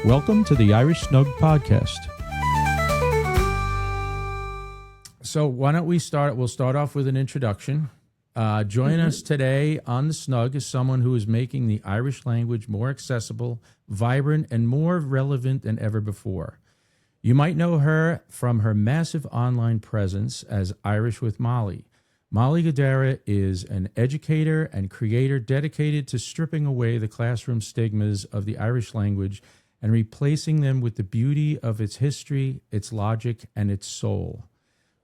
Welcome to the Irish Snug podcast. So why don't we start? We'll start off with an introduction. Join us today on the Snug is someone who is making the Irish language more accessible, vibrant, and more relevant than ever before. You might know her from her massive online presence as Irish with Mollie. Mollie Guidera is an educator and creator dedicated to stripping away the classroom stigmas of the Irish language and replacing them with the beauty of its history, its logic, and its soul.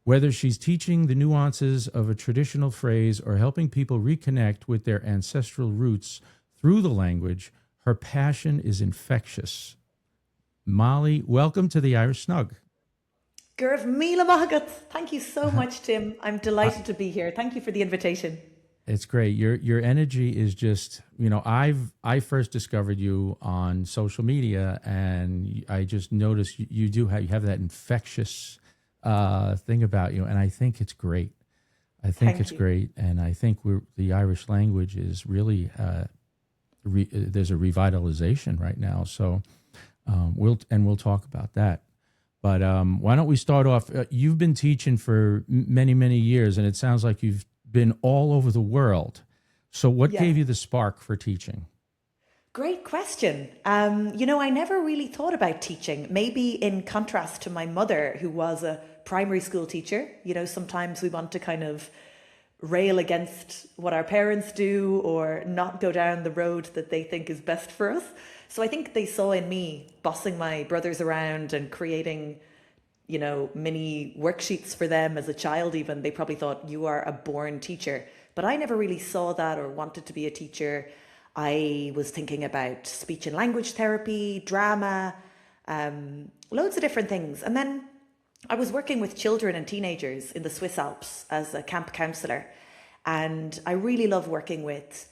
Whether she's teaching the nuances of a traditional phrase or helping people reconnect with their ancestral roots through the language, her passion is infectious. Mollie, welcome to the Irish Snug. Gurv Mila Mahagat. Thank you so much, Tim. I'm delighted to be here. Thank you for the invitation. It's great. Your energy is just, I first discovered you on social media, and I just noticed you have that infectious thing about you, and I think it's great. It's great, and I think the Irish language is really there's a revitalization right now. So we'll talk about that. But why don't we start off? You've been teaching for many years, and it sounds like you've been all over the world. So what gave you the spark for teaching? Great question. I never really thought about teaching, maybe in contrast to my mother, who was a primary school teacher. Sometimes we want to kind of rail against what our parents do or not go down the road that they think is best for us. So I think they saw in me bossing my brothers around and creating mini worksheets for them as a child even. They probably thought, you are a born teacher. But I never really saw that or wanted to be a teacher. I was thinking about speech and language therapy, drama, loads of different things. And then I was working with children and teenagers in the Swiss Alps as a camp counsellor. And I really love working with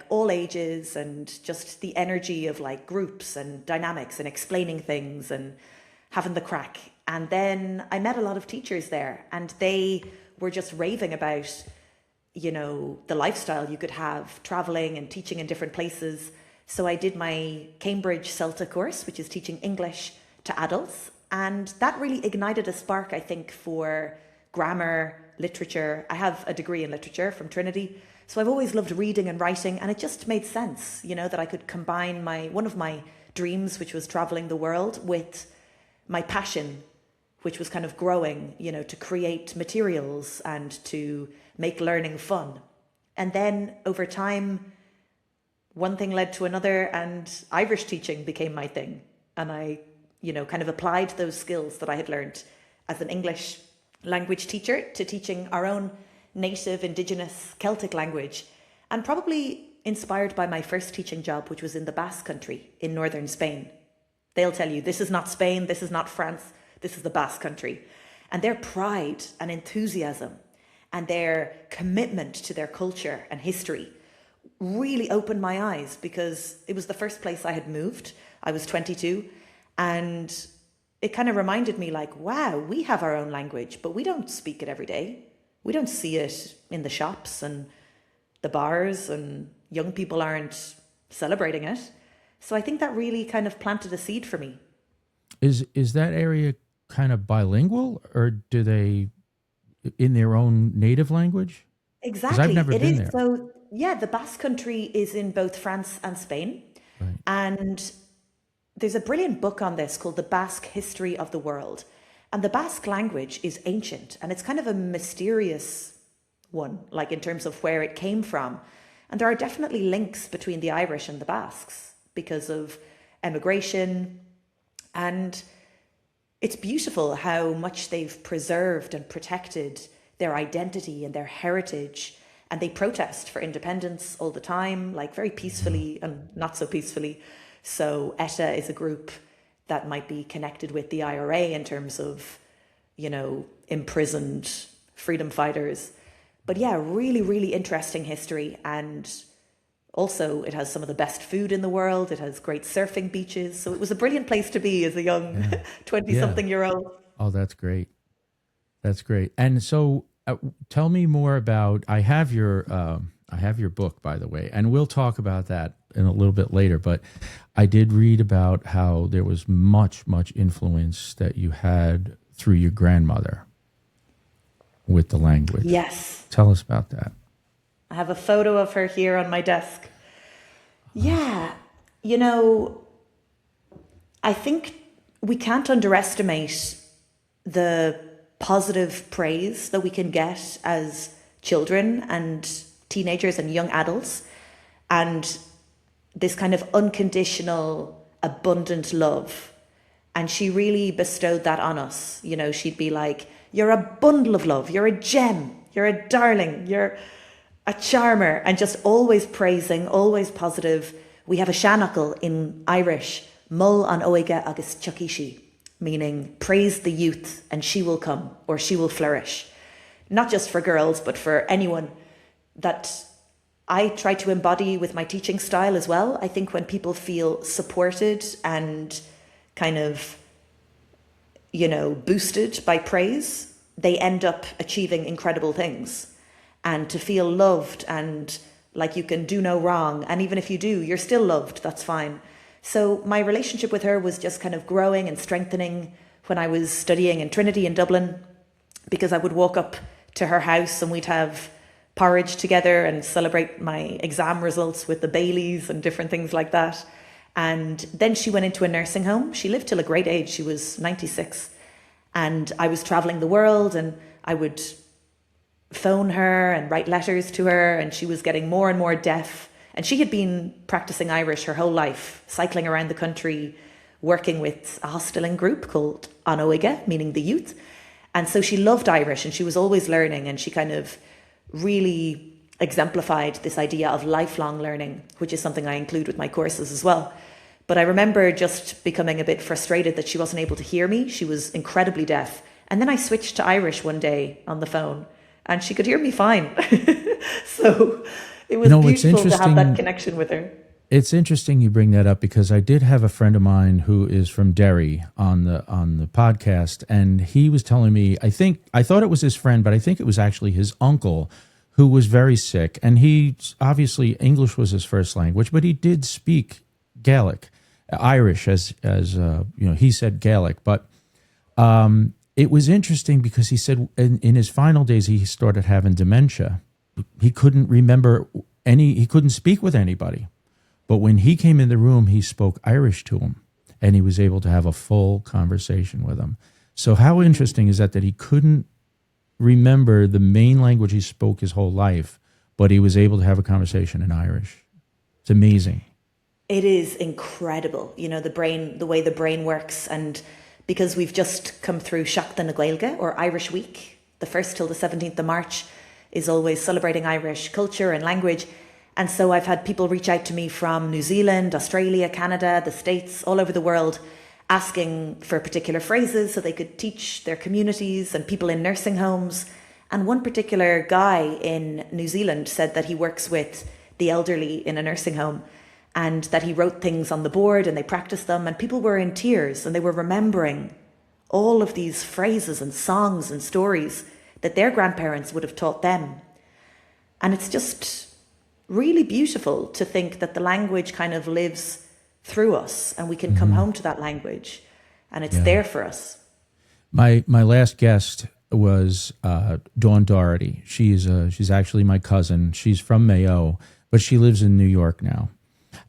all ages and just the energy of groups and dynamics and explaining things and having the crack. And then I met a lot of teachers there, and they were just raving about, the lifestyle you could have traveling and teaching in different places. So I did my Cambridge CELTA course, which is teaching English to adults. And that really ignited a spark, I think, for grammar, literature. I have a degree in literature from Trinity. So I've always loved reading and writing, and it just made sense, that I could combine one of my dreams, which was traveling the world, with my passion, which was kind of growing, to create materials and to make learning fun. And then over time, one thing led to another, and Irish teaching became my thing. And I, kind of applied those skills that I had learned as an English language teacher to teaching our own native, indigenous Celtic language, and probably inspired by my first teaching job, which was in the Basque Country in northern Spain. They'll tell you, this is not Spain, this is not France, this is the Basque Country. And their pride and enthusiasm and their commitment to their culture and history really opened my eyes, because it was the first place I had moved. I was 22, and it kind of reminded me wow, we have our own language, but we don't speak it every day. We don't see it in the shops and the bars, and young people aren't celebrating it. So I think that really kind of planted a seed for me. Is that area kind of bilingual, or do they in their own native language? Exactly. I've never been there. So the Basque Country is in both France and Spain. Right. And there's a brilliant book on this called The Basque History of the World. And the Basque language is ancient, and it's kind of a mysterious one, in terms of where it came from. And there are definitely links between the Irish and the Basques because of emigration. And it's beautiful how much they've preserved and protected their identity and their heritage. And they protest for independence all the time, very peacefully and not so peacefully. So ETA is a group that might be connected with the IRA in terms of, imprisoned freedom fighters. But really, really interesting history. And also it has some of the best food in the world. It has great surfing beaches. So it was a brilliant place to be as a young 20-something-year-old. Oh, that's great. That's great. And so tell me more about, I have your book, by the way, and we'll talk about that. in a little bit later, but I did read about how there was much influence that you had through your grandmother with the language. Yes. Tell us about that. I have a photo of her here on my desk. Yeah. I think we can't underestimate the positive praise that we can get as children and teenagers and young adults, and this kind of unconditional, abundant love. And she really bestowed that on us. She'd be like, "You're a bundle of love, you're a gem, you're a darling, you're a charmer," and just always praising, always positive. We have a seanachal in Irish, Mull an oige agus chuckishi, meaning praise the youth and she will come, or she will flourish. Not just for girls, but for anyone. That I try to embody with my teaching style as well. I think when people feel supported and kind of, boosted by praise, they end up achieving incredible things. And to feel loved and like you can do no wrong, and even if you do, you're still loved, that's fine. So my relationship with her was just kind of growing and strengthening when I was studying in Trinity in Dublin, because I would walk up to her house and we'd have porridge together and celebrate my exam results with the Baileys and different things like that. And then she went into a nursing home. She lived till a great age. She was 96. And I was traveling the world, and I would phone her and write letters to her, and she was getting more and more deaf. And she had been practicing Irish her whole life, cycling around the country, working with a hostelling group called An Oige, meaning the youth. And so she loved Irish, and she was always learning, and she kind of really exemplified this idea of lifelong learning, which is something I include with my courses as well. But I remember just becoming a bit frustrated that she wasn't able to hear me. She was incredibly deaf. And then I switched to Irish one day on the phone, and she could hear me fine. So it was beautiful to have that connection with her. It's interesting you bring that up, because I did have a friend of mine who is from Derry on the podcast, and he was telling me, I thought it was his friend, but I think it was actually his uncle who was very sick, and he obviously English was his first language, but he did speak Gaelic, Irish as he said Gaelic, but it was interesting because he said in his final days he started having dementia. He couldn't remember he couldn't speak with anybody. But when he came in the room, he spoke Irish to him, and he was able to have a full conversation with him. So how interesting is that he couldn't remember the main language he spoke his whole life, but he was able to have a conversation in Irish. It's amazing. It is incredible, the way the brain works. And because we've just come through Seachtain na Gaeilge, or Irish Week, the 1st till the 17th of March is always celebrating Irish culture and language. And so I've had people reach out to me from New Zealand, Australia, Canada, the States, all over the world, asking for particular phrases so they could teach their communities and people in nursing homes. And one particular guy in New Zealand said that he works with the elderly in a nursing home, and that he wrote things on the board and they practiced them, and people were in tears and they were remembering all of these phrases and songs and stories that their grandparents would have taught them. And it's just really beautiful to think that the language kind of lives through us, and we can come home to that language, and it's there for us. My last guest was Dawn Doherty. She's actually my cousin. She's from Mayo, but she lives in New York now,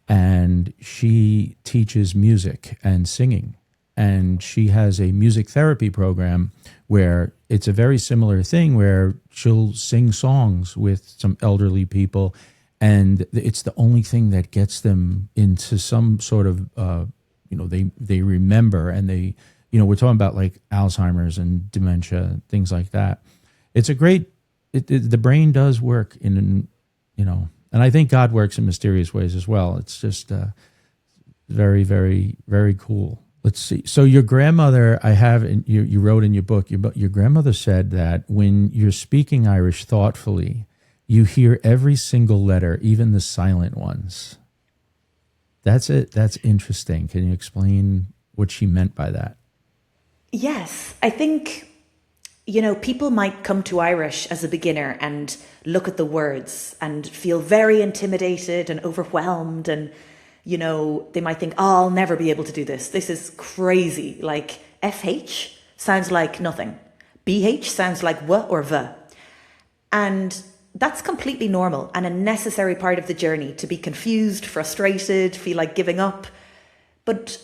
and she teaches music and singing. And she has a music therapy program where it's a very similar thing, where she'll sing songs with some elderly people, and it's the only thing that gets them into some sort of, they remember, and they, we're talking about like Alzheimer's and dementia, things like that. It's a great, the brain does work and I think God works in mysterious ways as well. It's just very, very, very cool. Let's see. So your grandmother, you wrote in your book, your grandmother said that when you're speaking Irish thoughtfully, you hear every single letter, even the silent ones. That's it. That's interesting. Can you explain what she meant by that? Yes. I think People might come to Irish as a beginner and look at the words and feel very intimidated and overwhelmed. And, they might think, oh, I'll never be able to do this. This is crazy. Like FH sounds like nothing. BH sounds like W or V. And that's completely normal and a necessary part of the journey, to be confused, frustrated, feel like giving up. But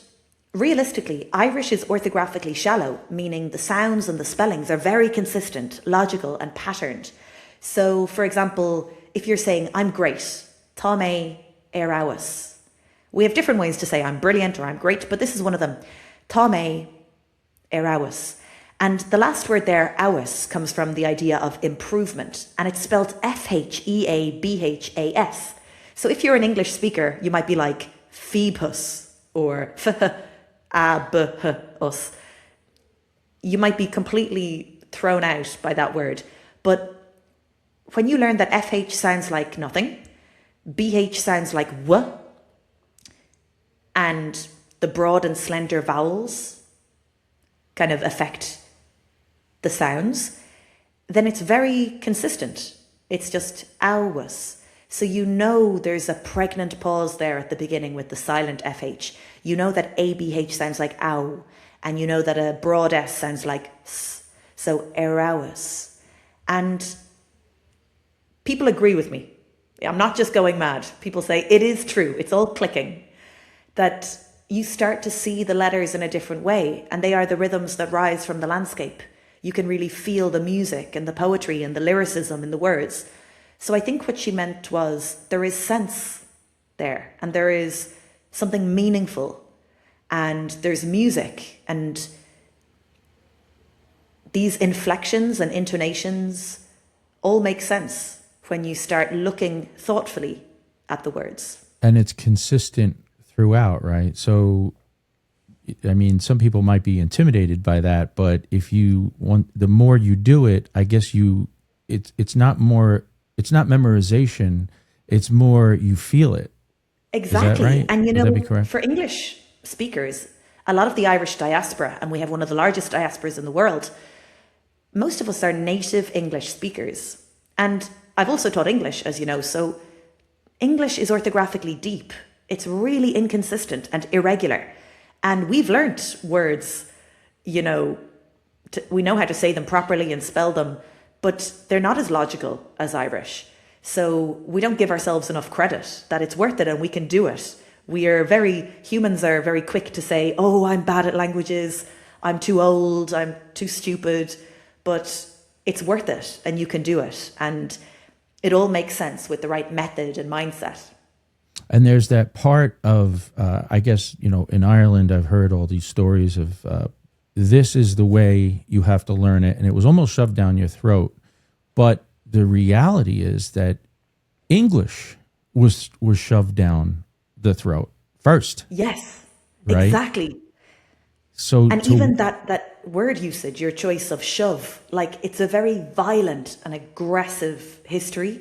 realistically, Irish is orthographically shallow, meaning the sounds and the spellings are very consistent, logical and patterned. So, for example, if you're saying, I'm great, tá mé ar áwas. We have different ways to say I'm brilliant or I'm great, but this is one of them. Tá mé ar áwas. And the last word there, áwas, comes from the idea of improvement, and it's spelled F-H-E-A-B-H-A-S. So if you're an English speaker, you might be like, Phoebus, or us. You might be completely thrown out by that word. But when you learn that FH sounds like nothing, BH sounds like W, and the broad and slender vowels kind of affect the sounds, then it's very consistent. It's just áwas. So there's a pregnant pause there at the beginning with the silent FH. You know that ABH sounds like ow, and you know that a broad S sounds like S. So áwas. And people agree with me. I'm not just going mad. People say it is true. It's all clicking. That you start to see the letters in a different way, and they are the rhythms that rise from the landscape. You can really feel the music and the poetry and the lyricism in the words. So I think what she meant was there is sense there, and there is something meaningful, and there's music, and these inflections and intonations all make sense when you start looking thoughtfully at the words. And it's consistent throughout, right? So, I mean, some people might be intimidated by that, but if you want, the more you do it, I guess it's not memorization, it's more you feel it. Exactly. Is that right? And Would that be correct? for English speakers, a lot of the Irish diaspora, and we have one of the largest diasporas in the world, most of us are native English speakers. And I've also taught English, as you know, so English is orthographically deep. It's really inconsistent and irregular. And we've learnt words, we know how to say them properly and spell them, but they're not as logical as Irish. So we don't give ourselves enough credit that it's worth it and we can do it. Humans are very quick to say, oh, I'm bad at languages, I'm too old, I'm too stupid, but it's worth it and you can do it. And it all makes sense with the right method and mindset. And there's that part of, I guess, in Ireland, I've heard all these stories of this is the way you have to learn it. And it was almost shoved down your throat. But the reality is that English was shoved down the throat first. Yes, right? Exactly. So even that word usage, your choice of shove, like it's a very violent and aggressive history.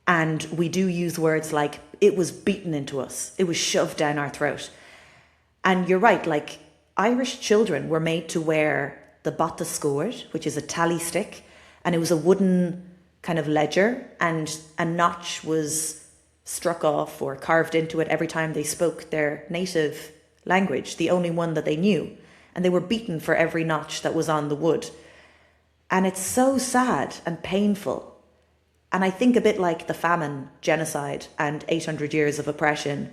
And we do use words like it was beaten into us. It was shoved down our throat. And you're right, like Irish children were made to wear the bata scored, which is a tally stick. And it was a wooden kind of ledger, and a notch was struck off or carved into it every time they spoke their native language, the only one that they knew. And they were beaten for every notch that was on the wood. And it's so sad and painful. And I think a bit like the famine, genocide, and 800 years of oppression,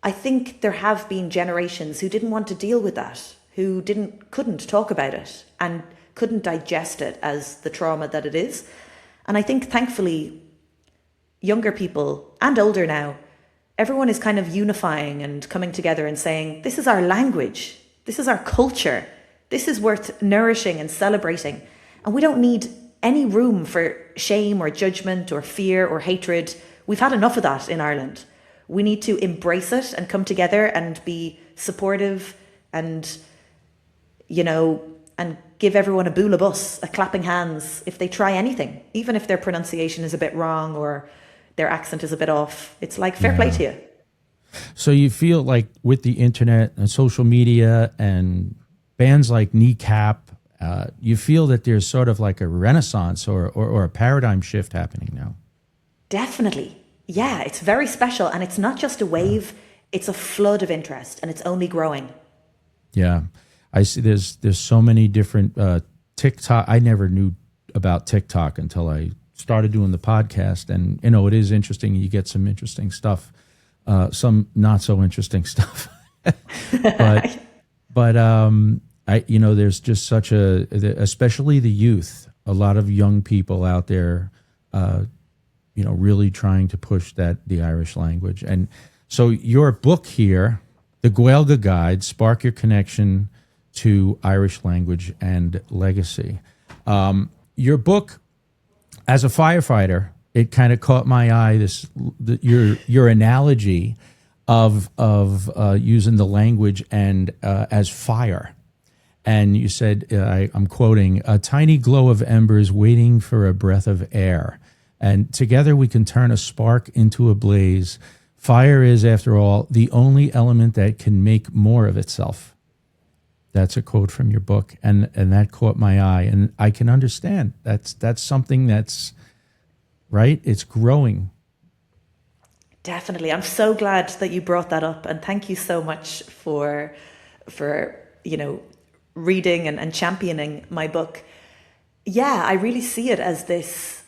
I think there have been generations who didn't want to deal with that, who couldn't talk about it and couldn't digest it as the trauma that it is. And I think thankfully, younger people and older now, everyone is kind of unifying and coming together and saying, this is our language, this is our culture, this is worth nourishing and celebrating. And we don't need any room for shame or judgment or fear or hatred. We've had enough of that in Ireland. We need to embrace it and come together and be supportive and, and give everyone a bula bus, a clapping hands if they try anything, even if their pronunciation is a bit wrong or their accent is a bit off. It's like fair play to you. So you feel like with the internet and social media and bands like Kneecap You feel that there's sort of like a renaissance or a paradigm shift happening now. Definitely. Yeah, it's very special. And it's not just a wave, it's a flood of interest, and it's only growing. Yeah. I see there's so many different TikTok. I never knew about TikTok until I started doing the podcast. And, it is interesting. You get some interesting stuff, some not so interesting stuff. but there's just such especially the youth, a lot of young people out there, really trying to push the Irish language. And so your book here, The Gaeilge Guide, Spark Your Connection to Irish Language and Legacy. Your book, as a firefighter, it kind of caught my eye. Your analogy of using the language and as fire, and you said, I'm quoting, "A tiny glow of embers waiting for a breath of air, and together we can turn a spark into a blaze. Fire is, after all, the only element that can make more of itself." That's a quote from your book, and that caught my eye, and I can understand. That's something that's right. It's growing. Definitely. I'm so glad that you brought that up, and thank you so much for reading and championing my book. Yeah, I really see it as this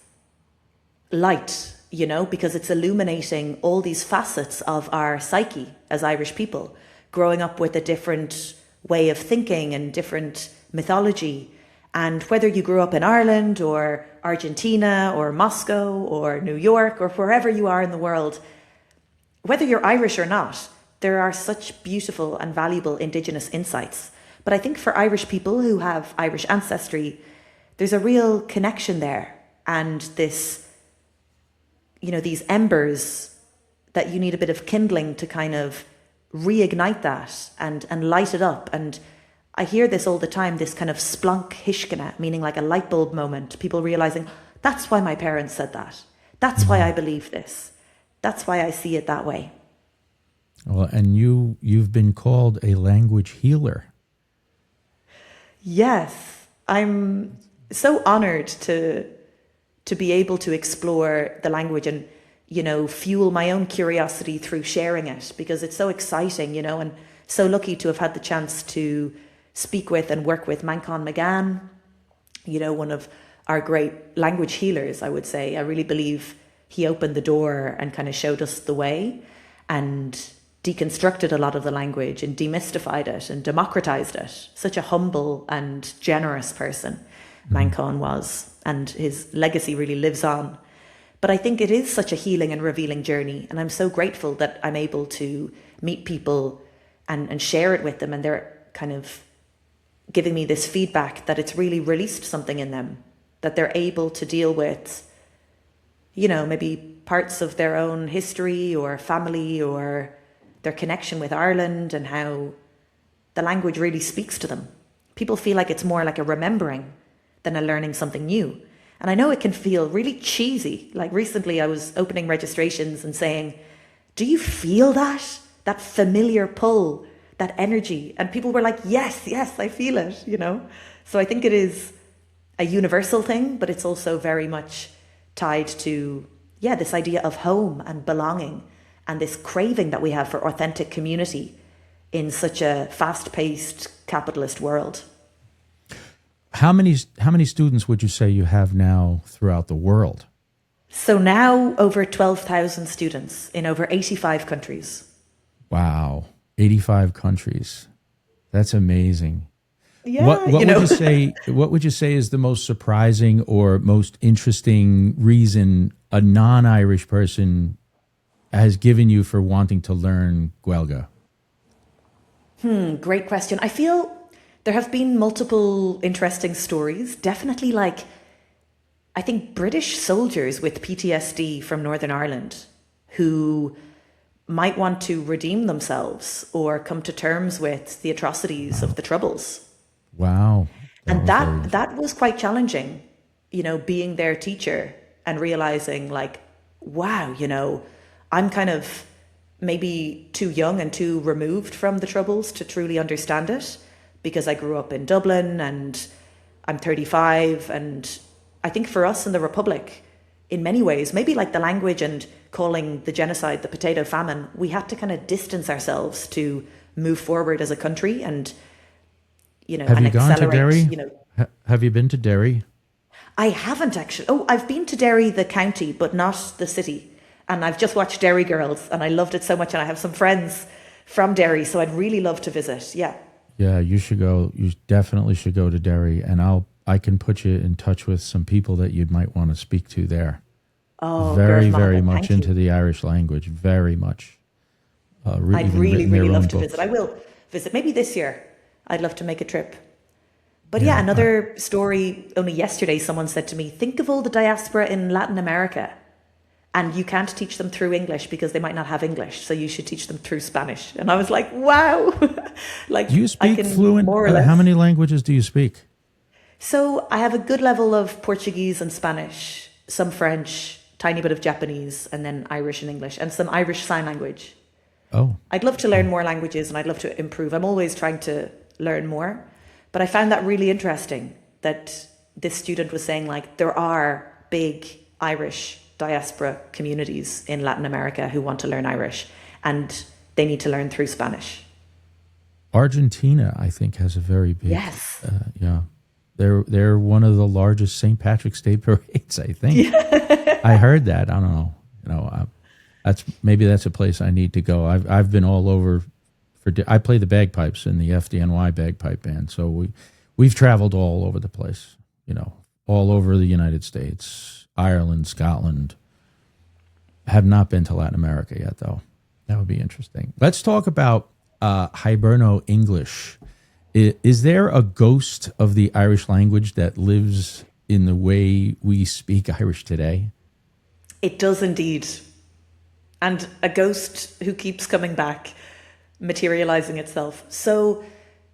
light, because it's illuminating all these facets of our psyche as Irish people, growing up with a different way of thinking and different mythology. And whether you grew up in Ireland or Argentina or Moscow or New York or wherever you are in the world, whether you're Irish or not, there are such beautiful and valuable Indigenous insights. But I think for Irish people who have Irish ancestry, there's a real connection there. And this, these embers that you need a bit of kindling to kind of reignite that and light it up. And I hear this all the time, this kind of splunk hishkana, meaning like a light bulb moment, people realizing, that's why my parents said that. That's why I believe this. That's why I see it that way. Well, and you've been called a language healer. Yes, I'm so honored to be able to explore the language and, fuel my own curiosity through sharing it, because it's so exciting, and so lucky to have had the chance to speak with and work with Manchán McGann, one of our great language healers, I would say. I really believe he opened the door and kind of showed us the way and deconstructed a lot of the language and demystified it and democratized it. Such a humble and generous person Manchán was, and his legacy really lives on. But I think it is such a healing and revealing journey, and I'm so grateful that I'm able to meet people and share it with them, and they're kind of giving me this feedback that it's really released something in them, that they're able to deal with, maybe parts of their own history or family or their connection with Ireland, and how the language really speaks to them. People feel like it's more like a remembering than a learning something new. And I know it can feel really cheesy. Like recently I was opening registrations and saying, do you feel that familiar pull, that energy? And people were like, yes, I feel it, So I think it is a universal thing, but it's also very much tied to, this idea of home and belonging, and this craving that we have for authentic community in such a fast-paced capitalist world. How many students would you say you have now throughout the world? So now over 12,000 students in over 85 countries. Wow, 85 countries. That's amazing. Yeah, what would you say is the most surprising or most interesting reason a non-Irish person has given you for wanting to learn Gaeilge? Great question. I feel there have been multiple interesting stories. Definitely, I think British soldiers with PTSD from Northern Ireland who might want to redeem themselves or come to terms with the atrocities of the Troubles. Wow. That was quite challenging, being their teacher and realizing wow, I'm kind of maybe too young and too removed from the Troubles to truly understand it, because I grew up in Dublin and I'm 35, and I think for us in the Republic, in many ways, maybe like the language and calling the genocide the potato famine, we had to kind of distance ourselves to move forward as a country and, Have and you gone to accelerate, Derry? Have you been to Derry? I haven't actually. Oh, I've been to Derry, the county, but not the city. And I've just watched Derry Girls and I loved it so much. And I have some friends from Derry, so I'd really love to visit. Yeah. Yeah, you should go. You definitely should go to Derry, and I can put you in touch with some people that you might want to speak to there. Oh, Very, Garth very Margaret, much thank you. into the Irish language. Very much. I'd Even really, written their really own love to books. visit. I will visit maybe this year. I'd love to make a trip. But Yeah, yeah, another story. Only yesterday, someone said to me, think of all the diaspora in Latin America. And you can't teach them through English because they might not have English. So you should teach them through Spanish. And I was like, wow. Like, Do you I speak can fluent? more or less. How many languages do you speak? So I have a good level of Portuguese and Spanish, some French, tiny bit of Japanese, and then Irish and English, and some Irish Sign Language. Oh, I'd love to learn more languages and I'd love to improve. I'm always trying to learn more. But I found that really interesting that this student was saying, like, there are big Irish diaspora communities in Latin America who want to learn Irish and they need to learn through Spanish. Argentina, I think, has a very big. Yes. Yeah, they're one of the largest St. Patrick's Day parades. I think. I heard that. I don't know. That's a place I need to go. I've been all over. I play the bagpipes in the FDNY bagpipe band, so we've traveled all over the place. All over the United States, Ireland, Scotland. Have not been to Latin America yet, though. That would be interesting. Let's talk about Hiberno-English. Is there a ghost of the Irish language that lives in the way we speak Irish today? It does indeed. And a ghost who keeps coming back, materializing itself. So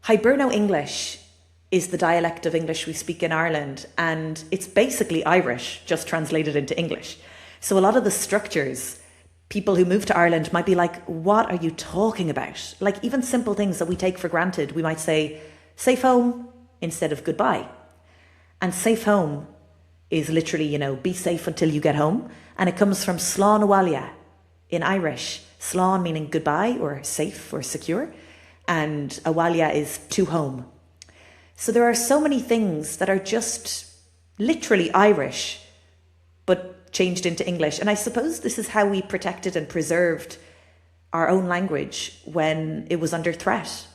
Hiberno-English is the dialect of English we speak in Ireland, and it's basically Irish, just translated into English. So a lot of the structures, people who move to Ireland might be like, what are you talking about? Like even simple things that we take for granted. We might say, safe home instead of goodbye. And safe home is literally, be safe until you get home. And it comes from slán abhaile in Irish. Slán meaning goodbye or safe or secure. And abhaile is to home. So there are so many things that are just literally Irish, but changed into English. And I suppose this is how we protected and preserved our own language when it was under threat.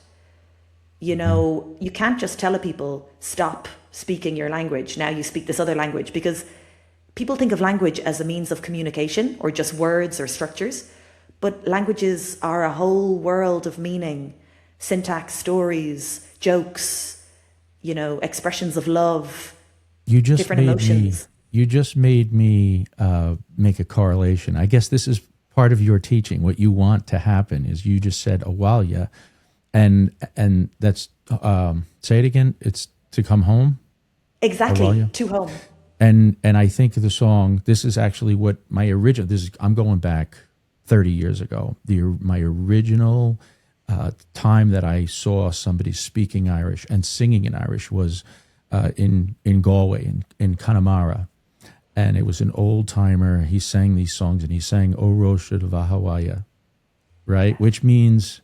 You can't just tell people, stop speaking your language, now you speak this other language, because people think of language as a means of communication or just words or structures, but languages are a whole world of meaning, syntax, stories, jokes, expressions of love, different emotions. You just made me make a correlation. I guess this is part of your teaching. What you want to happen is you just said abhaile, and that's say it again. It's to come home. Exactly, Abhaile. to home. And I think the song. This is actually what my original. I'm going back 30 years ago. My original time that I saw somebody speaking Irish and singing in Irish was in Galway, in Connemara. And it was an old timer. He sang these songs, and he sang "O Roshad Vahawaya," right? Which means,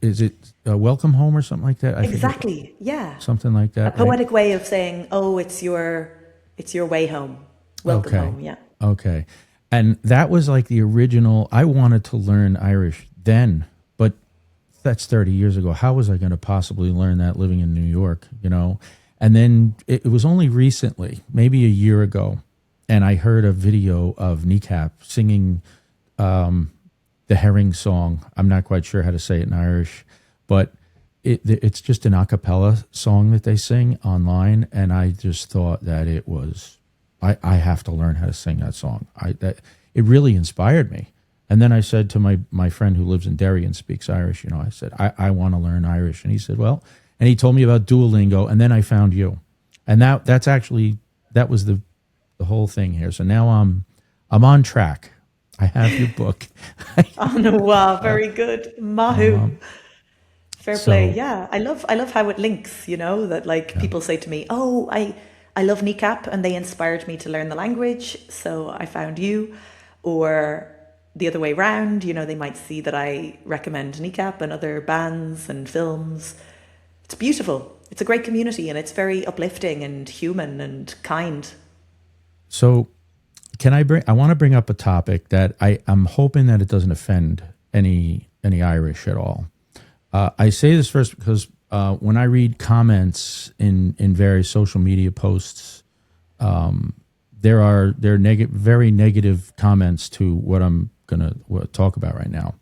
is it welcome home or something like that? Exactly, yeah. Something like that. A poetic way of saying, oh, it's your way home. Welcome home, yeah. Okay. And that was like the original. I wanted to learn Irish then, but that's 30 years ago. How was I going to possibly learn that living in New York, And then it was only recently, maybe a year ago, and I heard a video of Kneecap singing the Herring song. I'm not quite sure how to say it in Irish, but it's just an a cappella song that they sing online, and I just thought that it was, I have to learn how to sing that song. It really inspired me. And then I said to my friend who lives in Derry and speaks Irish, I said, I want to learn Irish. And he said, well, and he told me about Duolingo, and then I found you. And that was the whole thing here. So now I'm on track. I have your book. Oh, no, wow, very good. Mahu. Fair play. So Yeah. I love how it links, that like yeah. people say to me, "Oh, I love kneecap and they inspired me to learn the language, so I found you." Or the other way round, they might see that I recommend kneecap and other bands and films. It's beautiful. It's a great community and it's very uplifting and human and kind. So I want to bring up a topic that I'm hoping that it doesn't offend any Irish at all. I say this first because when I read comments in various social media posts, there are very negative comments to what I'm going to talk about right now.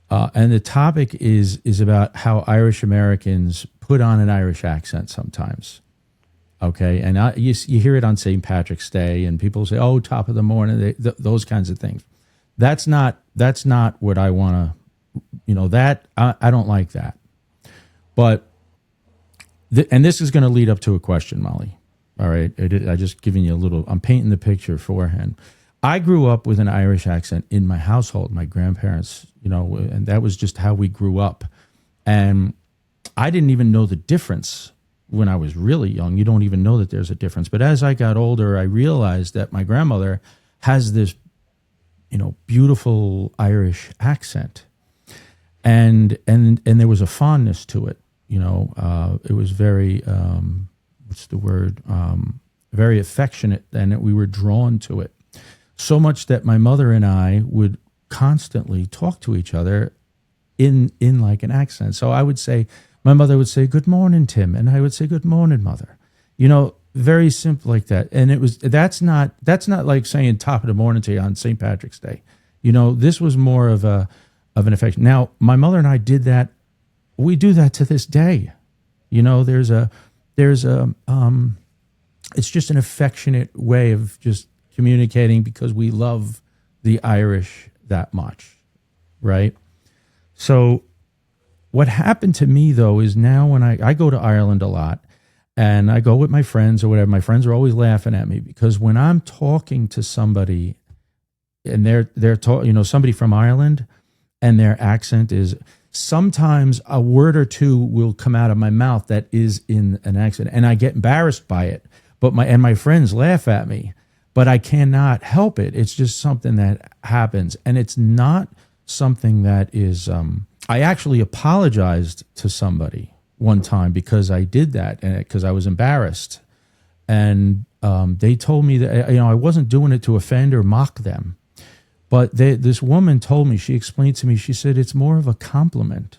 And the topic is about how Irish Americans put on an Irish accent sometimes. Okay, and you hear it on St. Patrick's Day, and people say, "Oh, top of the morning," those kinds of things. That's not what I want to. That I don't like that. But and this is going to lead up to a question, Molly. All right, I just giving you a little. I'm painting the picture beforehand. I grew up with an Irish accent in my household. My grandparents, and that was just how we grew up. And I didn't even know the difference when I was really young. You don't even know that there's a difference. But as I got older, I realized that my grandmother has this, beautiful Irish accent, and there was a fondness to it. It was very, what's the word? Very affectionate, and we were drawn to it. So much that my mother and I would constantly talk to each other in like an accent. So I would say, my mother would say, "Good morning, Tim," and I would say, "Good morning, Mother." Very simple like that. And that's not like saying top of the morning to you on St. Patrick's Day. This was more of an affection. Now, my mother and I did that. We do that to this day. There's a it's just an affectionate way of just communicating because we love the Irish that much, right? So what happened to me, though, is now when I go to Ireland a lot and I go with my friends or whatever, my friends are always laughing at me because when I'm talking to somebody and they're somebody from Ireland and their accent is sometimes a word or two will come out of my mouth that is in an accent and I get embarrassed by it. But my friends laugh at me, but I cannot help it. It's just something that happens. And it's not something that is, I actually apologized to somebody one time because I did that and because I was embarrassed. And they told me that, I wasn't doing it to offend or mock them. But this woman told me, she explained to me, she said, it's more of a compliment.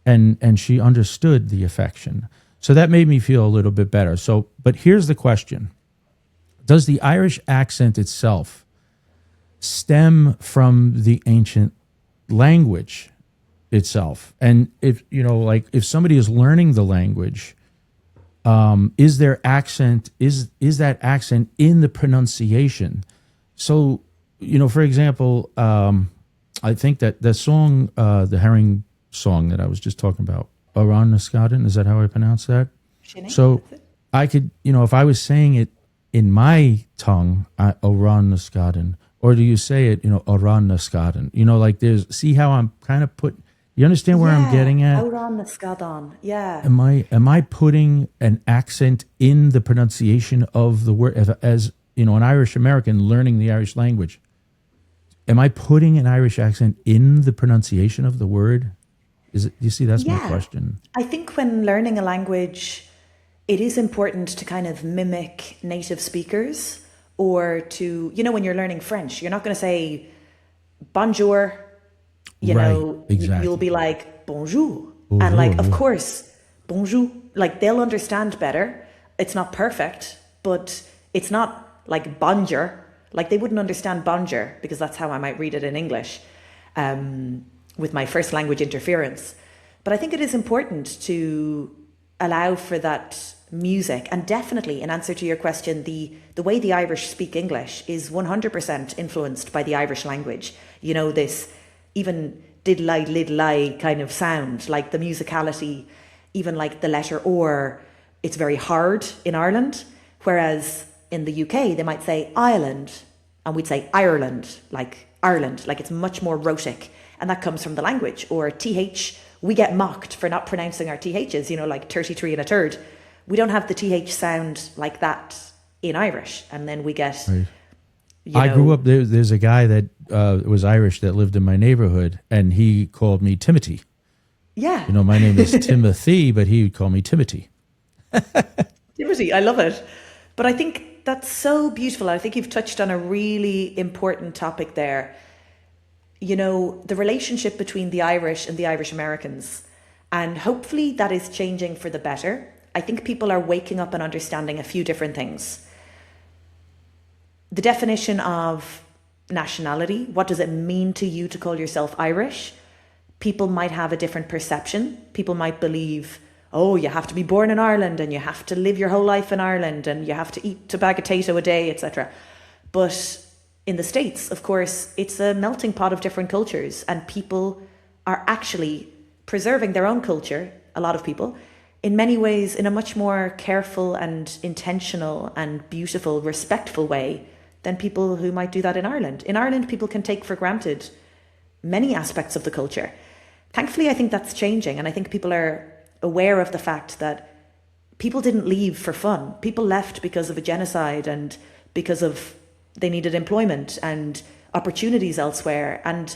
And she understood the affection. So that made me feel a little bit better. But here's the question. Does the Irish accent itself stem from the ancient language itself? And if somebody is learning the language, is their accent, is that accent in the pronunciation? So, for example, I think that the song, the herring song that I was just talking about, Aran Naskaden, is that how I pronounce that? Shinny, So that's it. I could, if I was saying it in my tongue, Aran Naskaden, or do you say it, Aran Naskaden? See how I'm kind of you understand where I'm getting at? Out on the Skadon. Yeah. Am I putting an accent in the pronunciation of the word as an Irish American learning the Irish language? Am I putting an Irish accent in the pronunciation of the word? You see, that's my question. I think when learning a language, it is important to kind of mimic native speakers or to, when you're learning French, you're not going to say bonjour, Exactly. you'll be like bonjour. Bonjour, And like, of yeah. course, bonjour, like they'll understand better. It's not perfect, but it's not like bonjour. Like they wouldn't understand bonjour because that's how I might read it in English. With my first language interference. But I think it is important to allow for that music. And definitely, in answer to your question, the way the Irish speak English is 100% influenced by the Irish language. This even diddly lidly kind of sound, like the musicality, even like the letter or, it's very hard in Ireland. Whereas in the UK, they might say Ireland, and we'd say Ireland, like it's much more rhotic. And that comes from the language. Or TH we get mocked for not pronouncing our THs, like 33 and a third. We don't have the TH sound like that in Irish. And then we get, Right. I grew up, there's a guy that was Irish that lived in my neighborhood, and he called me Timothy. Yeah. My name is Timothy, but he would call me Timothy. Timothy, I love it. But I think that's so beautiful. I think you've touched on a really important topic there. The relationship between the Irish and the Irish Americans. And hopefully that is changing for the better. I think people are waking up and understanding a few different things. The definition of nationality, what does it mean to you to call yourself Irish? People might have a different perception. People might believe, oh, you have to be born in Ireland and you have to live your whole life in Ireland and you have to eat a bag of potato a day, etc. But in the States, of course, it's a melting pot of different cultures, and people are actually preserving their own culture, a lot of people, in many ways in a much more careful and intentional and beautiful, respectful way than people who might do that in Ireland. In Ireland, people can take for granted many aspects of the culture. Thankfully, I think that's changing, and I think people are aware of the fact that people didn't leave for fun. People left because of a genocide and because of they needed employment and opportunities elsewhere. And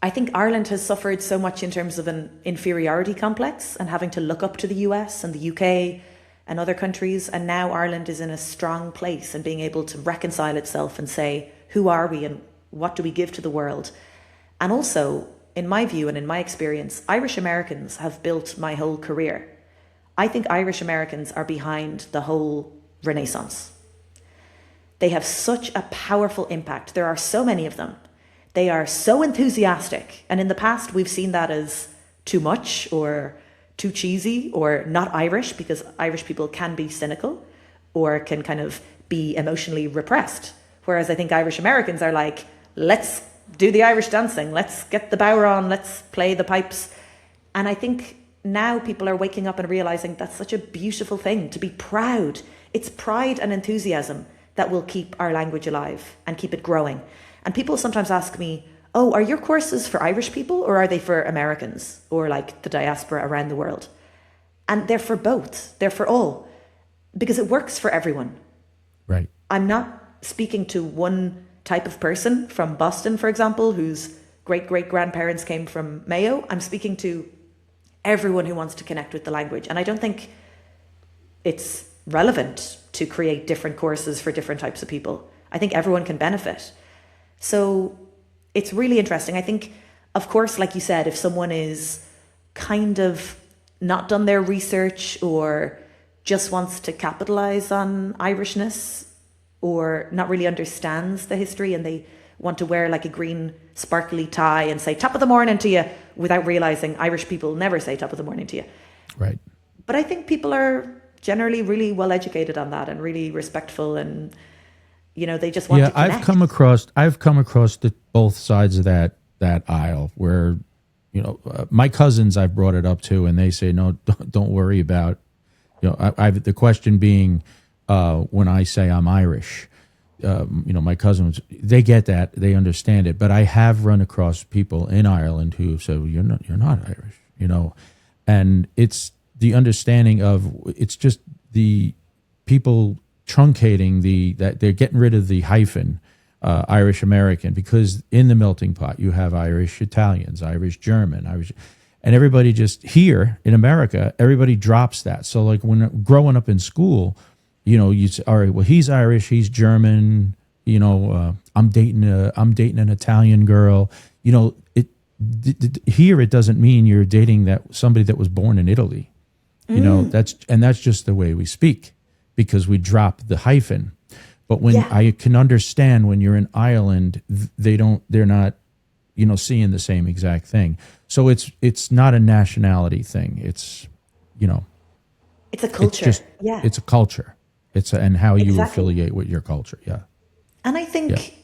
I think Ireland has suffered so much in terms of an inferiority complex and having to look up to the US and the UK and other countries. And now Ireland is in a strong place and being able to reconcile itself and say, who are we and what do we give to the world? And also, in my view and in my experience, Irish Americans have built my whole career. I think Irish Americans are behind the whole Renaissance. They have such a powerful impact. There are so many of them. They are so enthusiastic. And in the past, we've seen that as too much or too cheesy or not Irish, because Irish people can be cynical or can kind of be emotionally repressed. Whereas I think Irish Americans are like, let's do the Irish dancing. Let's get the bower on. Let's play the pipes. And I think now people are waking up and realizing that's such a beautiful thing to be proud. It's pride and enthusiasm that will keep our language alive and keep it growing. And people sometimes ask me, oh, are your courses for Irish people or are they for Americans or like the diaspora around the world? And they're for both. They're for all, because it works for everyone. Right. I'm not speaking to one type of person from Boston, for example, whose great-great-grandparents came from Mayo. I'm speaking to everyone who wants to connect with the language. And I don't think it's relevant to create different courses for different types of people. I think everyone can benefit. So it's really interesting. I think, of course, like you said, if someone is kind of not done their research or just wants to capitalize on Irishness or not really understands the history and they want to wear like a green sparkly tie and say top of the morning to you without realizing Irish people never say top of the morning to you. Right. But I think people are generally really well educated on that and really respectful, and they just want to connect. I've come across both sides of that aisle where my cousins, I've brought it up to, and they say no, don't worry about the question being when I say I'm Irish, my cousins, they get that, they understand it, but I have run across people in Ireland who say, well, you're not Irish, and it's the understanding of, it's just the people truncating that they're getting rid of the hyphen, Irish American, because in the melting pot you have Irish Italians, Irish German, and everybody just here in America, everybody drops that. So like when growing up in school, you say, all right, well, he's Irish, he's German, I'm dating an Italian girl. Here it doesn't mean you're dating somebody that was born in Italy. That's just the way we speak, because we drop the hyphen. But when I can understand when you're in Ireland, they're not, seeing the same exact thing. So it's not a nationality thing. It's, it's a culture. It's a culture. And how you affiliate with your culture. Yeah. And I think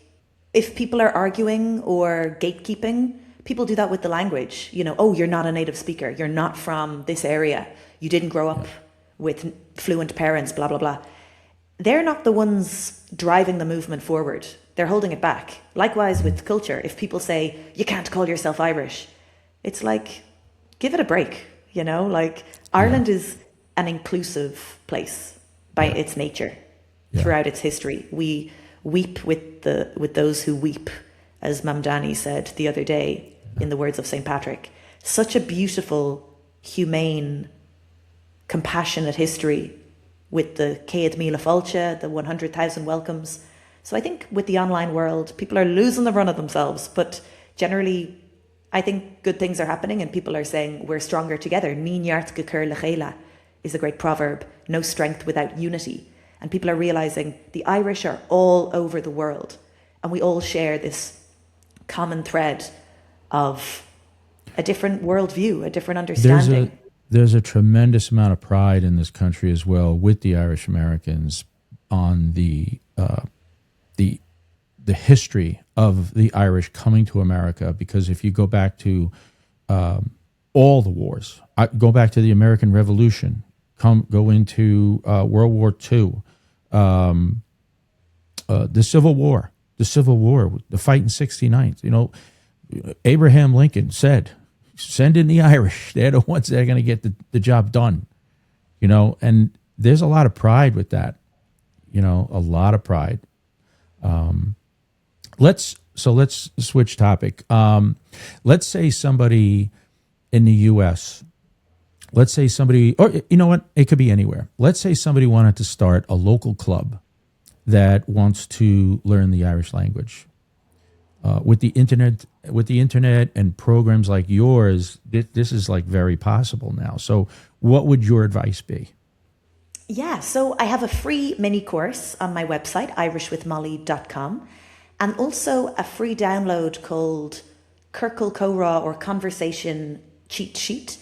if people are arguing or gatekeeping, people do that with the language. Oh, you're not a native speaker. You're not from this area. You didn't grow up with fluent parents, blah, blah, blah. They're not the ones driving the movement forward. They're holding it back. Likewise with culture. If people say, you can't call yourself Irish, it's like, give it a break, you know? Like, Ireland is an inclusive place by its nature throughout its history. We weep with those who weep, as Mamdani said the other day in the words of St. Patrick. Such a beautiful, humane, compassionate history with the Céad Míle Fáilte, the 100,000 welcomes. So I think with the online world, people are losing the run of themselves, but generally, I think good things are happening and people are saying we're stronger together. Ní neart go cur le chéile is a great proverb. No strength without unity. And people are realizing the Irish are all over the world and we all share this common thread of a different worldview, a different understanding. There's a tremendous amount of pride in this country as well with the Irish Americans on the history of the Irish coming to America, because if you go back to all the wars, go back to the American Revolution, go into World War II, the Civil War, the fight in '69. You know, Abraham Lincoln said, "Send in the Irish; they're the ones that are going to get the job done." You know, and there's a lot of pride with that. You know, a lot of pride. Let's switch topic. Let's say somebody in the U.S. Let's say somebody, or you know what? It could be anywhere. Let's say somebody wanted to start a local club that wants to learn the Irish language. With the internet and programs like yours, this is like very possible now. So, what would your advice be? Yeah, so I have a free mini course on my website, irishwithmollie.com, and also a free download called Circle Cora or Conversation Cheat Sheet.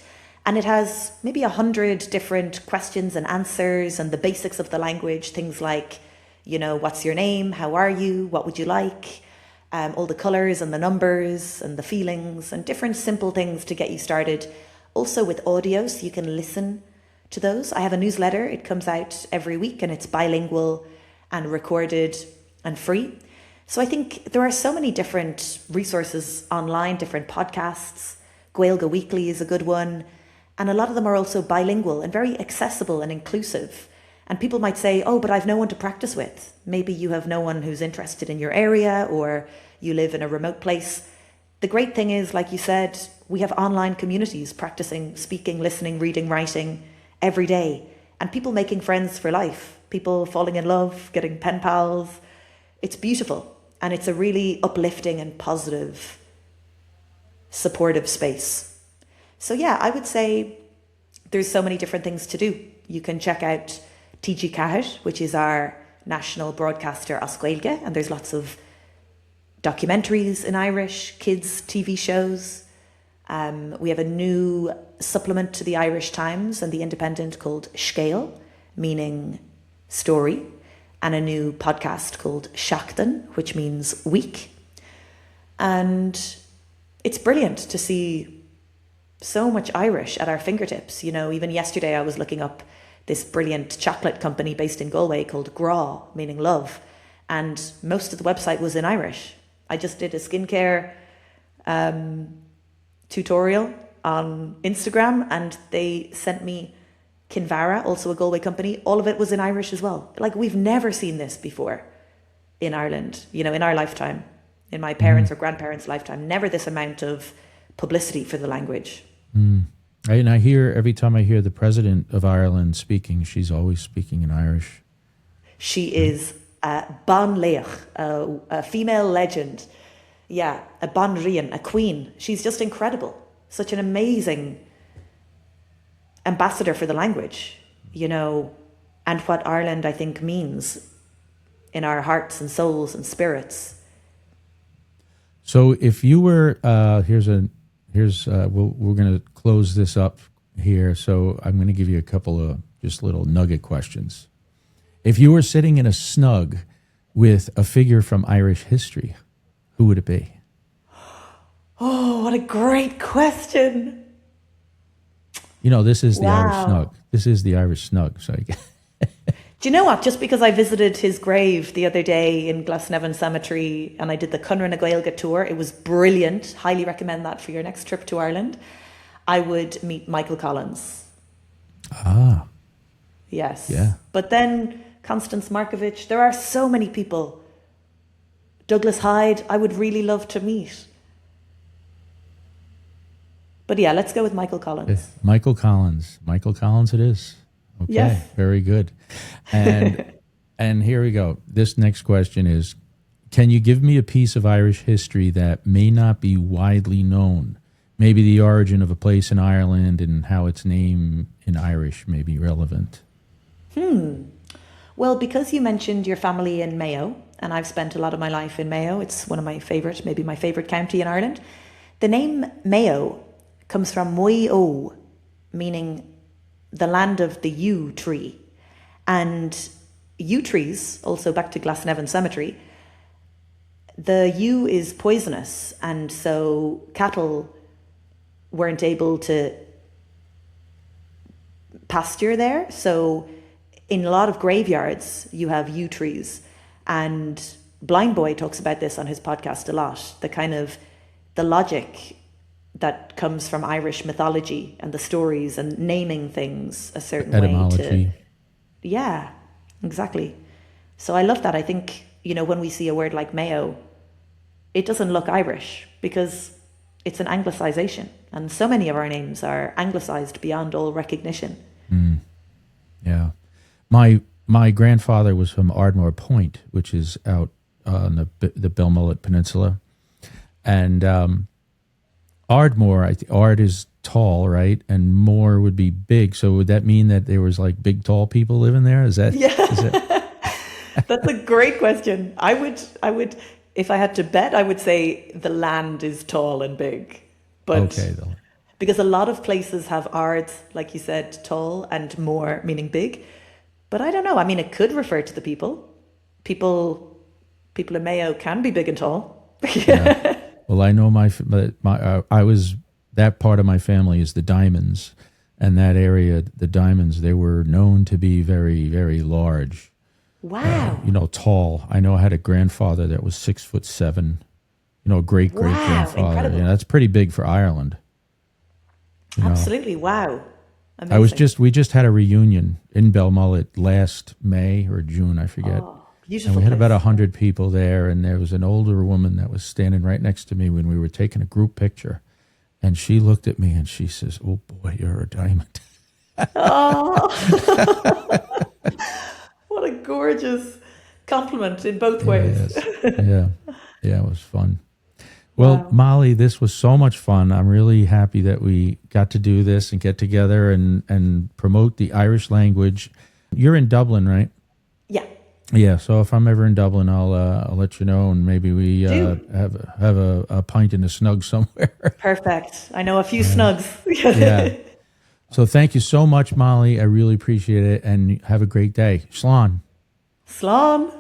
And it has maybe 100 different questions and answers and the basics of the language, things like, you know, what's your name? How are you? What would you like? All the colors and the numbers and the feelings and different simple things to get you started. Also with audio, so you can listen to those. I have a newsletter. It comes out every week and it's bilingual and recorded and free. So I think there are so many different resources online, different podcasts. Gaeilge Weekly is a good one. And a lot of them are also bilingual and very accessible and inclusive. And people might say, oh, but I've no one to practice with. Maybe you have no one who's interested in your area or you live in a remote place. The great thing is, like you said, we have online communities practicing speaking, listening, reading, writing every day. And people making friends for life. People falling in love, getting pen pals. It's beautiful. And it's a really uplifting and positive, supportive space. So yeah, I would say there's so many different things to do. You can check out TG Ceathair, which is our national broadcaster as Gaeilge, and there's lots of documentaries in Irish, kids' TV shows. We have a new supplement to the Irish Times and the Independent called Scéal, meaning story, and a new podcast called Seachtain, which means week. And it's brilliant to see so much Irish at our fingertips. You know, even yesterday I was looking up this brilliant chocolate company based in Galway called Gra, meaning love. And most of the website was in Irish. I just did a skincare tutorial on Instagram and they sent me Kinvara, also a Galway company. All of it was in Irish as well. Like, we've never seen this before in Ireland, you know, in our lifetime, in my parents' or grandparents' lifetime. Never this amount of publicity for the language. And I hear, every time I hear the president of Ireland speaking, she's always speaking in Irish. She is a Ban Leach, a female legend. Yeah, a Ban Rian, a queen. She's just incredible. Such an amazing ambassador for the language, you know, and what Ireland, I think, means in our hearts and souls and spirits. So if you were, we're going to close this up here. So I'm going to give you a couple of just little nugget questions. If you were sitting in a snug with a figure from Irish history, who would it be? Oh, what a great question. You know, this is the Wow. Irish Snug. This is the Irish Snug. So Do you know what? Just because I visited his grave the other day in Glasnevin Cemetery and I did the Cunra na Gaeilge tour, it was brilliant. Highly recommend that for your next trip to Ireland. I would meet Michael Collins. Ah, Yes. yeah. But then Constance Markovich, there are so many people. Douglas Hyde, I would really love to meet. But yeah, let's go with Michael Collins. Michael Collins. Michael Collins it is. Okay, Yes. very good. And and here we go. This next question is, can you give me a piece of Irish history that may not be widely known? Maybe the origin of a place in Ireland and how its name in Irish may be relevant. Well, because you mentioned your family in Mayo, and I've spent a lot of my life in Mayo, it's one of my favourite, maybe my favourite county in Ireland. The name Mayo comes from Moy-O, meaning the land of the yew tree. And yew trees, also back to Glasnevin Cemetery, the yew is poisonous, and so cattle weren't able to pasture there. So in a lot of graveyards, you have yew trees. And Blind Boy talks about this on his podcast a lot, the logic that comes from Irish mythology and the stories and naming things a certain Etymology. way. Yeah, exactly. So I love that. I think, when we see a word like Mayo, it doesn't look Irish because it's an Anglicization. And so many of our names are Anglicized beyond all recognition. Yeah. My grandfather was from Ardmore Point, which is out on the Belmullet Peninsula. And Ardmore, Ard is tall, right? And Moor would be big. So would that mean that there was like big, tall people living there? Is that? Yeah. That's a great question. I would, if I had to bet, I would say the land is tall and big. But okay, though. Because a lot of places have Ard, like you said, tall, and Moor, meaning big. But I don't know. I mean, it could refer to the people. People in Mayo can be big and tall. Yeah. Well, I know that part of my family is the Diamonds, and that area, the Diamonds, they were known to be very, very large. Wow. Tall. I know I had a grandfather that was 6'7". Great grandfather. Incredible. Yeah, that's pretty big for Ireland. Absolutely. Wow. Amazing. We just had a reunion in Belmullet last May or June, I forget. Oh, beautiful. And we had place. about 100 people there, and there was an older woman that was standing right next to me when we were taking a group picture. And she looked at me and she says, "Oh boy, you're a diamond." Oh, what a gorgeous compliment in both ways. Yeah, it was fun. Well, Wow. Mollie, this was so much fun. I'm really happy that we got to do this and get together and promote the Irish language. You're in Dublin, right? Yeah. Yeah. So if I'm ever in Dublin, I'll let you know, and maybe we have a pint in a snug somewhere. Perfect. I know a few snugs. Yeah. So thank you so much, Mollie. I really appreciate it, and have a great day. Slán. Slán.